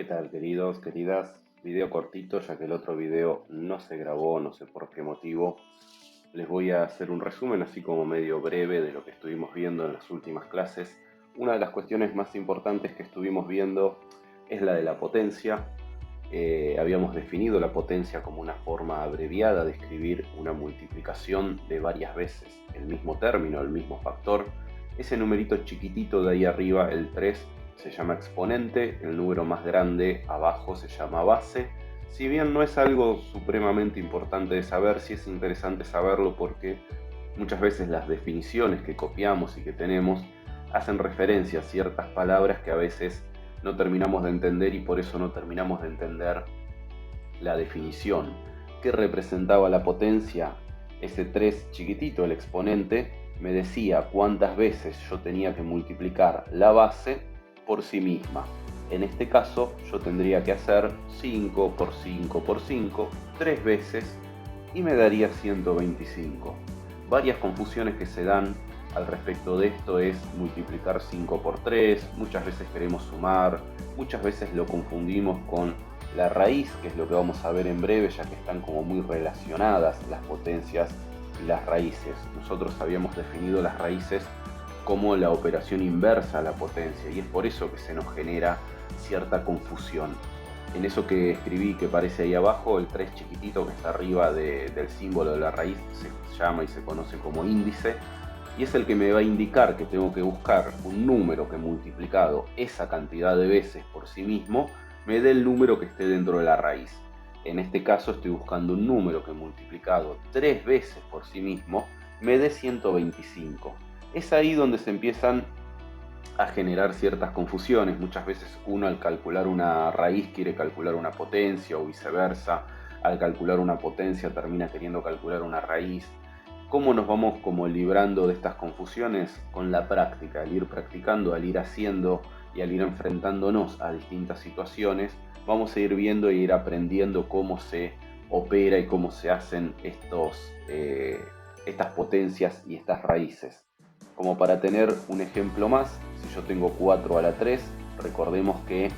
¿Qué tal, queridos, queridas? Video cortito, ya que el otro video no se grabó, no sé por qué motivo. Les voy a hacer un resumen así como medio breve de lo que estuvimos viendo en las últimas clases. Una de las cuestiones más importantes que estuvimos viendo es la de la potencia. Habíamos definido la potencia como una forma abreviada de escribir una multiplicación de varias veces el mismo término, el mismo factor. Ese numerito chiquitito de ahí arriba, el 3, se llama exponente, el número más grande abajo se llama base. Si bien no es algo supremamente importante de saber, sí es interesante saberlo porque muchas veces las definiciones que copiamos y que tenemos hacen referencia a ciertas palabras que a veces no terminamos de entender y por eso no terminamos de entender la definición. ¿Qué representaba la potencia? Ese 3 chiquitito, el exponente, me decía cuántas veces yo tenía que multiplicar la base por sí misma. En este caso yo tendría que hacer 5 por 5 por 5 3 veces y me daría 125. Varias confusiones que se dan al respecto de esto es multiplicar 5 por 3, muchas veces queremos sumar, muchas veces lo confundimos con la raíz, que es lo que vamos a ver en breve, ya que están como muy relacionadas las potencias y las raíces. Nosotros habíamos definido las raíces como la operación inversa a la potencia y es por eso que se nos genera cierta confusión. En eso que escribí que aparece ahí abajo, el 3 chiquitito que está arriba del símbolo de la raíz se llama y se conoce como índice y es el que me va a indicar que tengo que buscar un número que multiplicado esa cantidad de veces por sí mismo me dé el número que esté dentro de la raíz. En este caso estoy buscando un número que multiplicado 3 veces por sí mismo me dé 125. Es ahí donde se empiezan a generar ciertas confusiones. Muchas veces uno al calcular una raíz quiere calcular una potencia o viceversa. Al calcular una potencia termina queriendo calcular una raíz. ¿Cómo nos vamos como librando de estas confusiones? Con la práctica, al ir practicando, al ir haciendo y al ir enfrentándonos a distintas situaciones, vamos a ir viendo e ir aprendiendo cómo se opera y cómo se hacen estas potencias y estas raíces. Como para tener un ejemplo más, si yo tengo 4 a la 3, recordemos que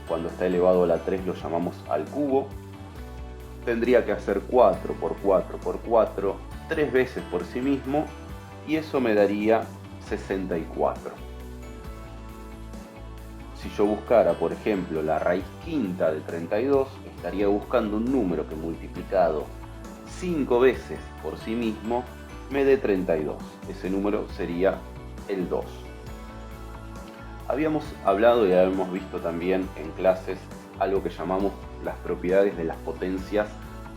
cuando está elevado a la 3 lo llamamos al cubo. Tendría que hacer 4 por 4 por 4 3 veces por sí mismo y eso me daría 64. Si yo buscara, por ejemplo, la raíz quinta de 32, estaría buscando un número que multiplicado 5 veces por sí mismo me dé 32. Ese número sería el 2. Habíamos hablado y habíamos visto también en clases algo que llamamos las propiedades de las potencias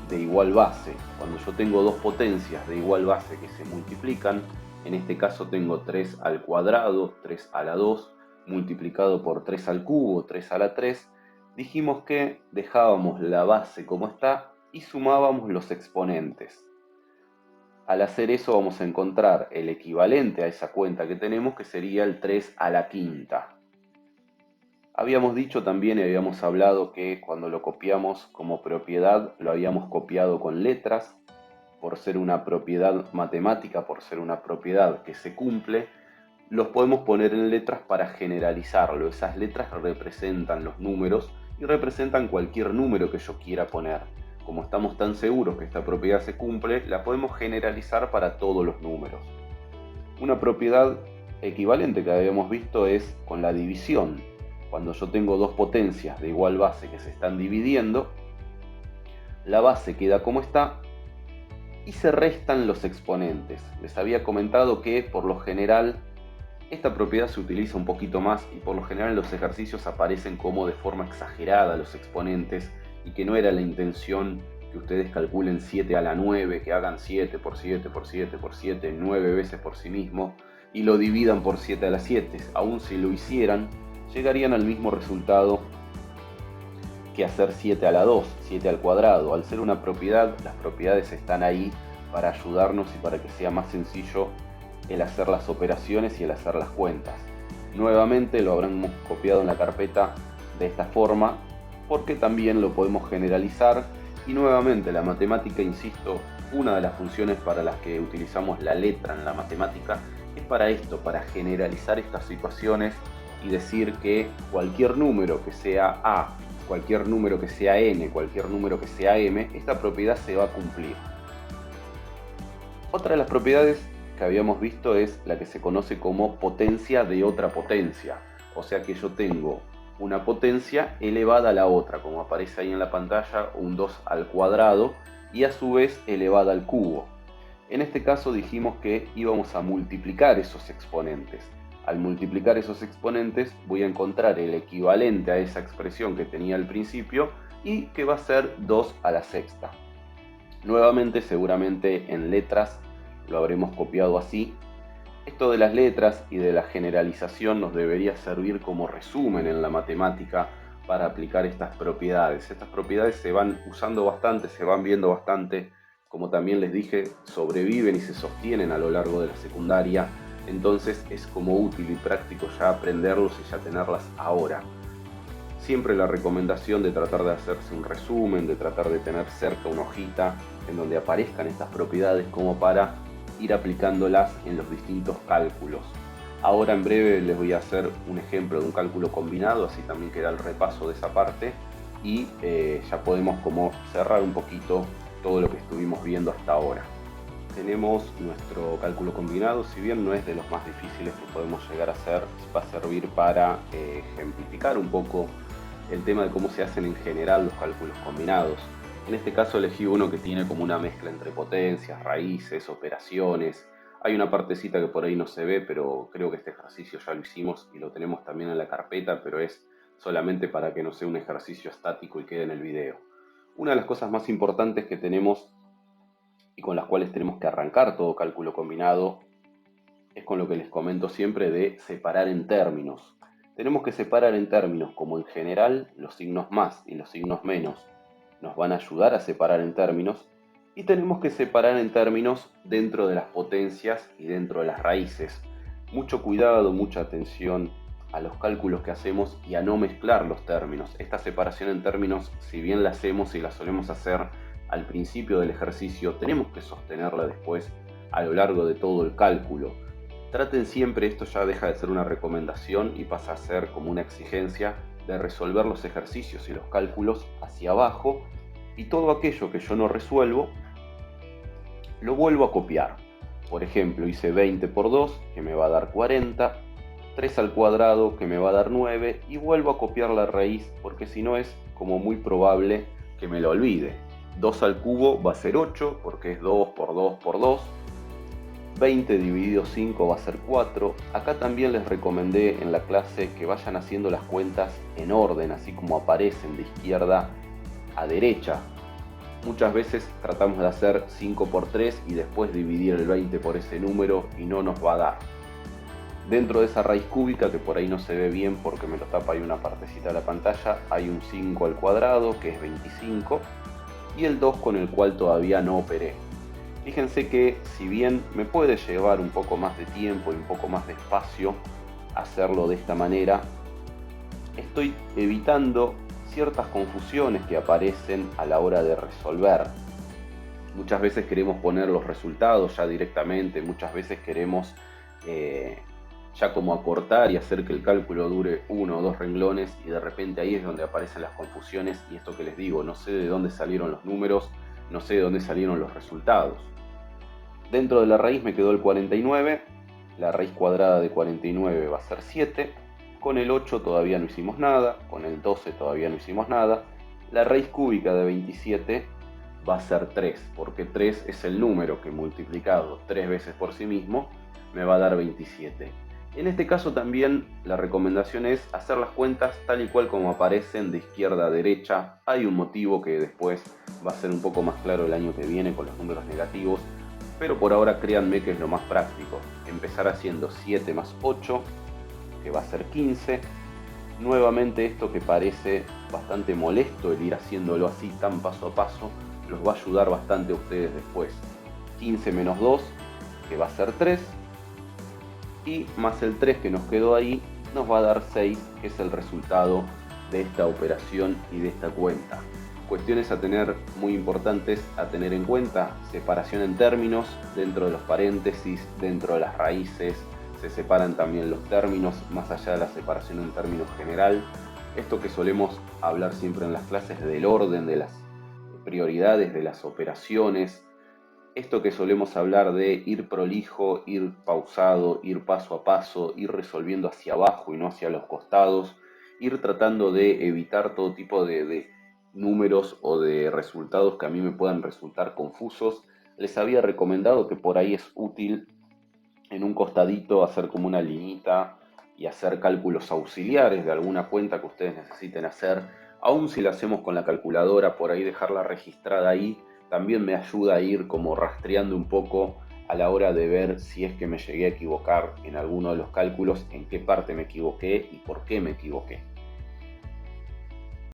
de igual base. Cuando yo tengo dos potencias de igual base que se multiplican, en este caso tengo 3 al cuadrado, 3 a la 2, multiplicado por 3 al cubo, 3 a la 3, dijimos que dejábamos la base como está y sumábamos los exponentes. Al hacer eso vamos a encontrar el equivalente a esa cuenta que tenemos, que sería el 3 a la quinta. Habíamos dicho también y habíamos hablado que cuando lo copiamos como propiedad, lo habíamos copiado con letras, por ser una propiedad matemática, por ser una propiedad que se cumple, los podemos poner en letras para generalizarlo. Esas letras representan los números y representan cualquier número que yo quiera poner. Como estamos tan seguros que esta propiedad se cumple, la podemos generalizar para todos los números. Una propiedad equivalente que habíamos visto es con la división. Cuando yo tengo dos potencias de igual base que se están dividiendo, la base queda como está y se restan los exponentes. Les había comentado que por lo general esta propiedad se utiliza un poquito más y por lo general en los ejercicios aparecen como de forma exagerada los exponentes y que no era la intención que ustedes calculen 7 a la 9, que hagan 7 por 7 por 7 por 7 9 veces por sí mismo y lo dividan por 7 a la 7. Aún si lo hicieran, llegarían al mismo resultado que hacer 7 a la 2, 7 al cuadrado. Al ser una propiedad, las propiedades están ahí para ayudarnos y para que sea más sencillo el hacer las operaciones y el hacer las cuentas. Nuevamente lo habrán copiado en la carpeta de esta forma porque también lo podemos generalizar y nuevamente la matemática, insisto, una de las funciones para las que utilizamos la letra en la matemática es para esto, para generalizar estas situaciones y decir que cualquier número que sea A cualquier número que sea n, cualquier número que sea m, esta propiedad se va a cumplir. Otra de las propiedades que habíamos visto es la que se conoce como potencia de otra potencia. O sea que yo tengo una potencia elevada a la otra, como aparece ahí en la pantalla, un 2 al cuadrado, y a su vez elevada al cubo. En este caso dijimos que íbamos a multiplicar esos exponentes. Al multiplicar esos exponentes voy a encontrar el equivalente a esa expresión que tenía al principio y que va a ser 2 a la sexta. Nuevamente, seguramente en letras lo habremos copiado así. Esto de las letras y de la generalización nos debería servir como resumen en la matemática para aplicar estas propiedades. Estas propiedades se van usando bastante, se van viendo bastante. Como también les dije, sobreviven y se sostienen a lo largo de la secundaria. Entonces es como útil y práctico ya aprenderlos y ya tenerlas ahora. Siempre la recomendación de tratar de hacerse un resumen, de tratar de tener cerca una hojita en donde aparezcan estas propiedades como para ir aplicándolas en los distintos cálculos. Ahora en breve les voy a hacer un ejemplo de un cálculo combinado, así también queda el repaso de esa parte y ya podemos como cerrar un poquito todo lo que estuvimos viendo hasta ahora. Tenemos nuestro cálculo combinado, si bien no es de los más difíciles que podemos llegar a hacer, va a servir para ejemplificar un poco el tema de cómo se hacen en general los cálculos combinados. En este caso elegí uno que tiene como una mezcla entre potencias, raíces, operaciones. Hay una partecita que por ahí no se ve, pero creo que este ejercicio ya lo hicimos y lo tenemos también en la carpeta, pero es solamente para que no sea un ejercicio estático y quede en el video. Una de las cosas más importantes que tenemos y con las cuales tenemos que arrancar todo cálculo combinado es con lo que les comento siempre de separar en términos. Tenemos que separar en términos como en general los signos más y los signos menos nos van a ayudar a separar en términos, y tenemos que separar en términos dentro de las potencias y dentro de las raíces. Mucho cuidado, mucha atención a los cálculos que hacemos y a no mezclar los términos. Esta separación en términos, si bien la hacemos y la solemos hacer al principio del ejercicio, tenemos que sostenerla después a lo largo de todo el cálculo. Traten siempre, esto ya deja de ser una recomendación y pasa a ser como una exigencia, de resolver los ejercicios y los cálculos hacia abajo, y todo aquello que yo no resuelvo lo vuelvo a copiar. Por ejemplo, hice 20 por 2, que me va a dar 40, 3 al cuadrado, que me va a dar 9, y vuelvo a copiar la raíz, porque si no es como muy probable que me lo olvide. 2 al cubo va a ser 8, porque es 2 por 2 por 2. 20 dividido 5 va a ser 4. Acá también les recomendé en la clase que vayan haciendo las cuentas en orden, así como aparecen de izquierda a derecha. Muchas veces tratamos de hacer 5 por 3 y después dividir el 20 por ese número y no nos va a dar. Dentro de esa raíz cúbica, que por ahí no se ve bien porque me lo tapa ahí una partecita de la pantalla, hay un 5 al cuadrado que es 25 y el 2 con el cual todavía no operé. Fíjense que si bien me puede llevar un poco más de tiempo y un poco más de espacio hacerlo de esta manera, estoy evitando ciertas confusiones que aparecen a la hora de resolver. Muchas veces queremos poner los resultados ya directamente, muchas veces queremos ya como acortar y hacer que el cálculo dure 1 o 2 renglones, y de repente ahí es donde aparecen las confusiones, y esto que les digo, no sé de dónde salieron los números, no sé de dónde salieron los resultados. Dentro de la raíz me quedó el 49, la raíz cuadrada de 49 va a ser 7, con el 8 todavía no hicimos nada, con el 12 todavía no hicimos nada, la raíz cúbica de 27 va a ser 3, porque 3 es el número que multiplicado 3 veces por sí mismo me va a dar 27. En este caso también la recomendación es hacer las cuentas tal y cual como aparecen de izquierda a derecha. Hay un motivo que después va a ser un poco más claro el año que viene con los números negativos, pero por ahora créanme que es lo más práctico. Empezar haciendo 7 más 8, que va a ser 15. Nuevamente esto que parece bastante molesto, el ir haciéndolo así tan paso a paso, los va a ayudar bastante a ustedes después. 15 menos 2, que va a ser 3, y más el 3 que nos quedó ahí, nos va a dar 6, que es el resultado de esta operación y de esta cuenta. Cuestiones a tener muy importantes a tener en cuenta: separación en términos, dentro de los paréntesis, dentro de las raíces, se separan también los términos, más allá de la separación en términos general. Esto que solemos hablar siempre en las clases del orden, de las prioridades, de las operaciones, esto que solemos hablar de ir prolijo, ir pausado, ir paso a paso, ir resolviendo hacia abajo y no hacia los costados, ir tratando de evitar todo tipo de números o de resultados que a mí me puedan resultar confusos, les había recomendado que por ahí es útil en un costadito hacer como una liñita y hacer cálculos auxiliares de alguna cuenta que ustedes necesiten hacer, aun si la hacemos con la calculadora, por ahí dejarla registrada ahí, también me ayuda a ir como rastreando un poco a la hora de ver si es que me llegué a equivocar en alguno de los cálculos, en qué parte me equivoqué y por qué me equivoqué.